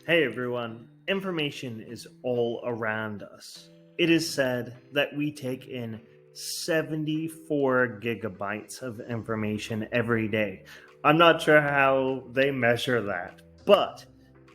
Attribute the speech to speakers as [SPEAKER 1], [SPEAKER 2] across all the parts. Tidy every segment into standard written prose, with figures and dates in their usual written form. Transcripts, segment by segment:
[SPEAKER 1] Hey everyone, information is all around us. It is said that we take in 74 gigabytes of information every day. I'm not sure how they measure that, but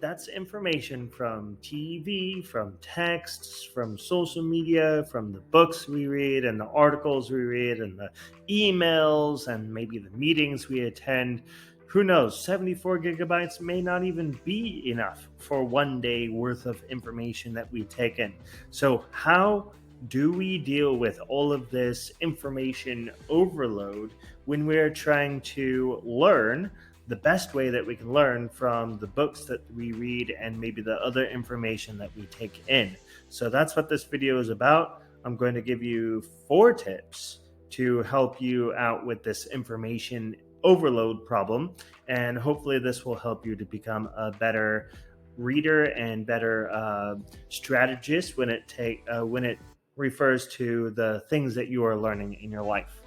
[SPEAKER 1] that's information from TV, from texts, from social media, from the books we read, and the articles we read, and the emails, and maybe the meetings we attend. Who knows? 74 gigabytes may not even be enough for one day worth of information that we take in. So, how do we deal with all of this information overload when we're trying to learn the best way that we can learn from the books that we read and maybe the other information that we take in? So, that's what this video is about. I'm going to give you 4 tips to help you out with this information overload problem, and hopefully this will help you to become a better reader and better strategist when it refers to the things that you are learning in your life.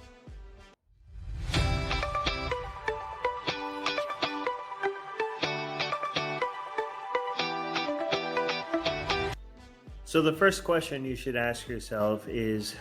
[SPEAKER 1] So the first question you should ask yourself is,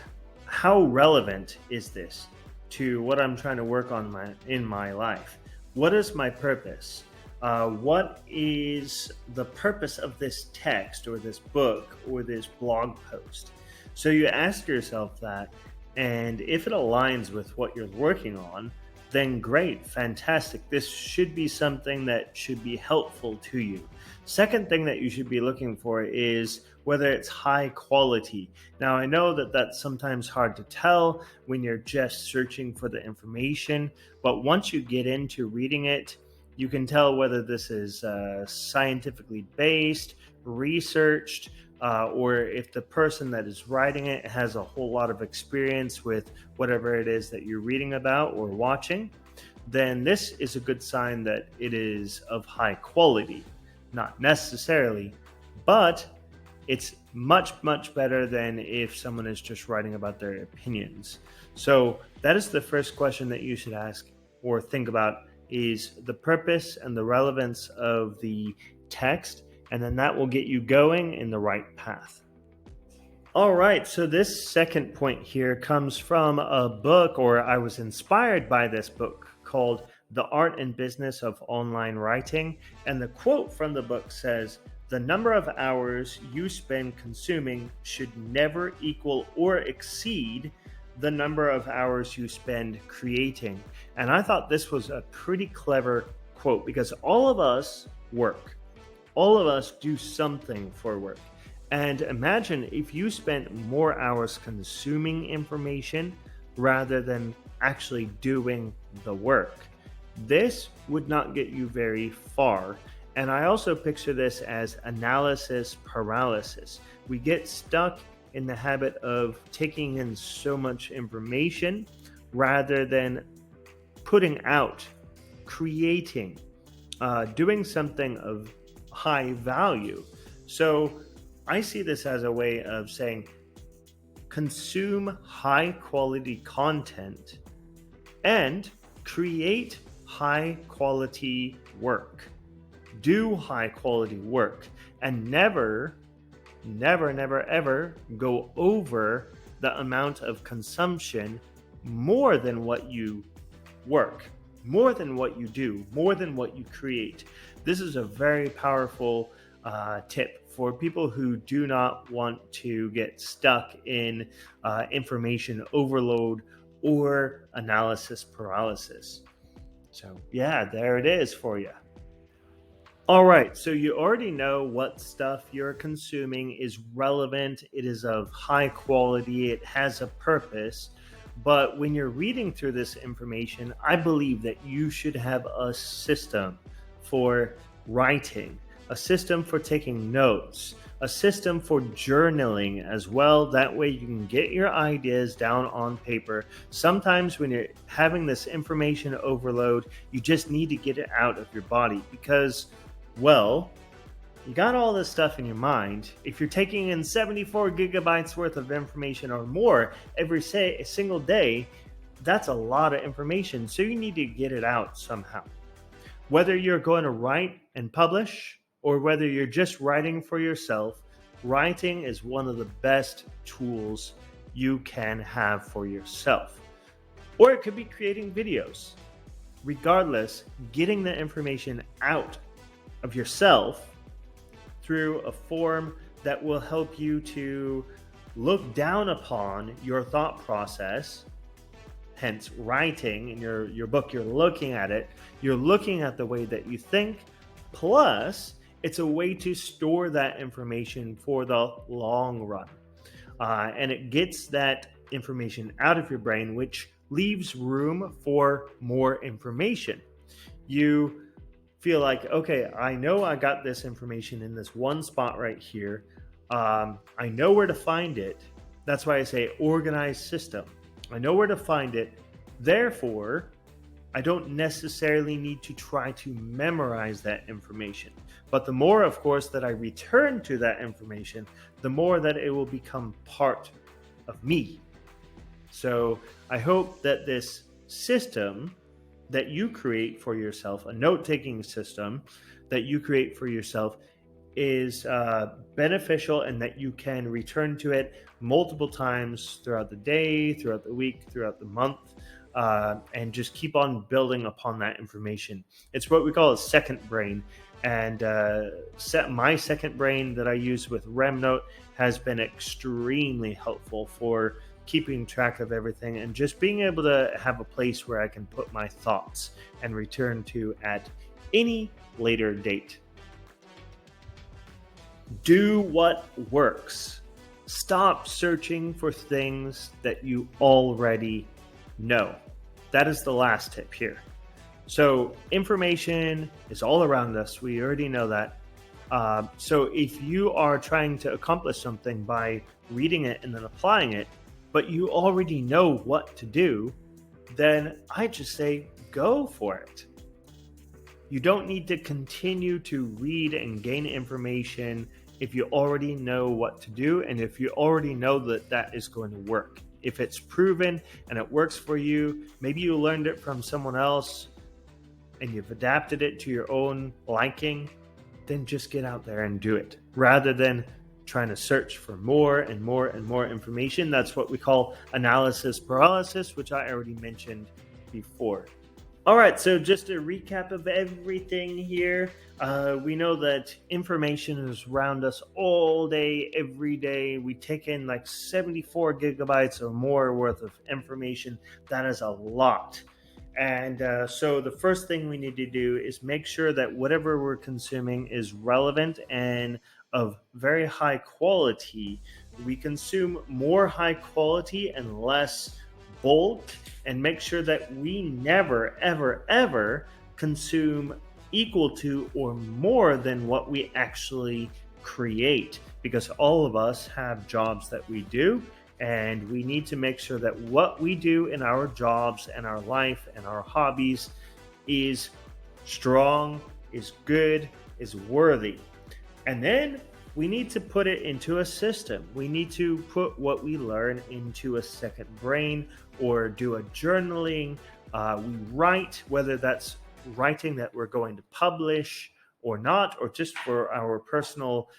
[SPEAKER 1] how relevant is this to what I'm trying to work on in my life? What is my purpose? What is the purpose of this text or this book or this blog post? So you ask yourself that, and if it aligns with what you're working on, then great, fantastic. This should be something that should be helpful to you. Second thing that you should be looking for is whether it's high quality. Now, I know that that's sometimes hard to tell when you're just searching for the information, but once you get into reading it, you can tell whether this is scientifically based, researched, or if the person that is writing it has a whole lot of experience with whatever it is that you're reading about or watching. Then this is a good sign that it is of high quality. Not necessarily, but it's much, much better than if someone is just writing about their opinions. So that is the first question that you should ask or think about, is the purpose and the relevance of the text, and then that will get you going in the right path. All right, so this second point here comes from a book, or I was inspired by this book called The Art and Business of Online Writing. And the quote from the book says, "The number of hours you spend consuming should never equal or exceed the number of hours you spend creating." And I thought this was a pretty clever quote, because all of us work. All of us do something for work. And imagine if you spent more hours consuming information rather than actually doing the work. This would not get you very far. And I also picture this as analysis paralysis. We get stuck in the habit of taking in so much information rather than putting out, creating, doing something of high value. So I see this as a way of saying, consume high quality content and create high quality work. Do high quality work, and never ever go over the amount of consumption more than what you work, more than what you do, more than what you create. This is a very powerful tip for people who do not want to get stuck in information overload or analysis paralysis. So yeah, there it is for you. All right, so you already know what stuff you're consuming is relevant, it is of high quality, it has a purpose. But when you're reading through this information, I believe that you should have a system for writing, a system for taking notes, a system for journaling as well. That way you can get your ideas down on paper. Sometimes when you're having this information overload, you just need to get it out of your body because, well, you got all this stuff in your mind. If you're taking in 74 gigabytes worth of information or more every single day, that's a lot of information. So you need to get it out somehow. Whether you're going to write and publish, or whether you're just writing for yourself, writing is one of the best tools you can have for yourself. Or it could be creating videos. Regardless, getting the information out of yourself through a form that will help you to look down upon your thought process, hence writing in your book, you're looking at it, you're looking at the way that you think, plus it's a way to store that information for the long run. And it gets that information out of your brain, which leaves room for more information. You feel like, okay, I know I got this information in this one spot right here. I know where to find it. That's why I say organized system. I know where to find it. Therefore, I don't necessarily need to try to memorize that information. But the more, of course, that I return to that information, the more that it will become part of me. So I hope that this system that you create for yourself, a note-taking system that you create for yourself, is beneficial, and that you can return to it multiple times throughout the day, throughout the week, throughout the month, and just keep on building upon that information. It's what we call a second brain. And my second brain that I use with RemNote has been extremely helpful for keeping track of everything and just being able to have a place where I can put my thoughts and return to at any later date. Do what works. Stop searching for things that you already know. That is the last tip here. So information is all around us. We already know that. So if you are trying to accomplish something by reading it and then applying it, but you already know what to do, then I just say go for it. You don't need to continue to read and gain information if you already know what to do and if you already know that that is going to work. If it's proven and it works for you, maybe you learned it from someone else and you've adapted it to your own liking, then just get out there and do it rather than trying to search for more and more and more information. That's what we call analysis paralysis, which I already mentioned before. All right, so just a recap of everything here. We know that information is around us all day, every day. We take in like 74 gigabytes or more worth of information. That is a lot. And so the first thing we need to do is make sure that whatever we're consuming is relevant and of very high quality. We consume more high quality and less bulk, and make sure that we never, ever, ever consume equal to or more than what we actually create, because all of us have jobs that we do, and we need to make sure that what we do in our jobs and our life and our hobbies is strong, is good, is worthy. And then we need to put it into a system. We need to put what we learn into a second brain or do a journaling. We write, whether that's writing that we're going to publish or not, or just for our personal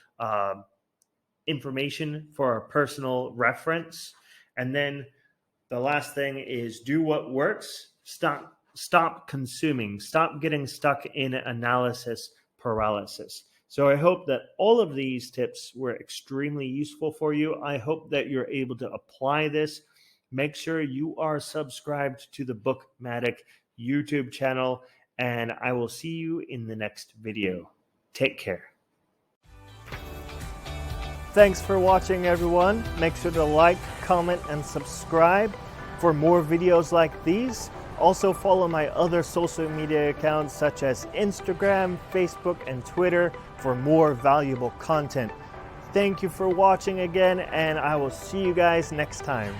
[SPEAKER 1] information, for our personal reference. And then the last thing is do what works. Stop consuming. Stop getting stuck in analysis paralysis. So I hope that all of these tips were extremely useful for you. I hope that you're able to apply this. Make sure you are subscribed to the BookMattic YouTube channel, and I will see you in the next video. Take care. Thanks for watching, everyone. Make sure to like, comment, and subscribe for more videos like these. Also follow my other social media accounts such as Instagram, Facebook, and Twitter for more valuable content. Thank you for watching again, and I will see you guys next time.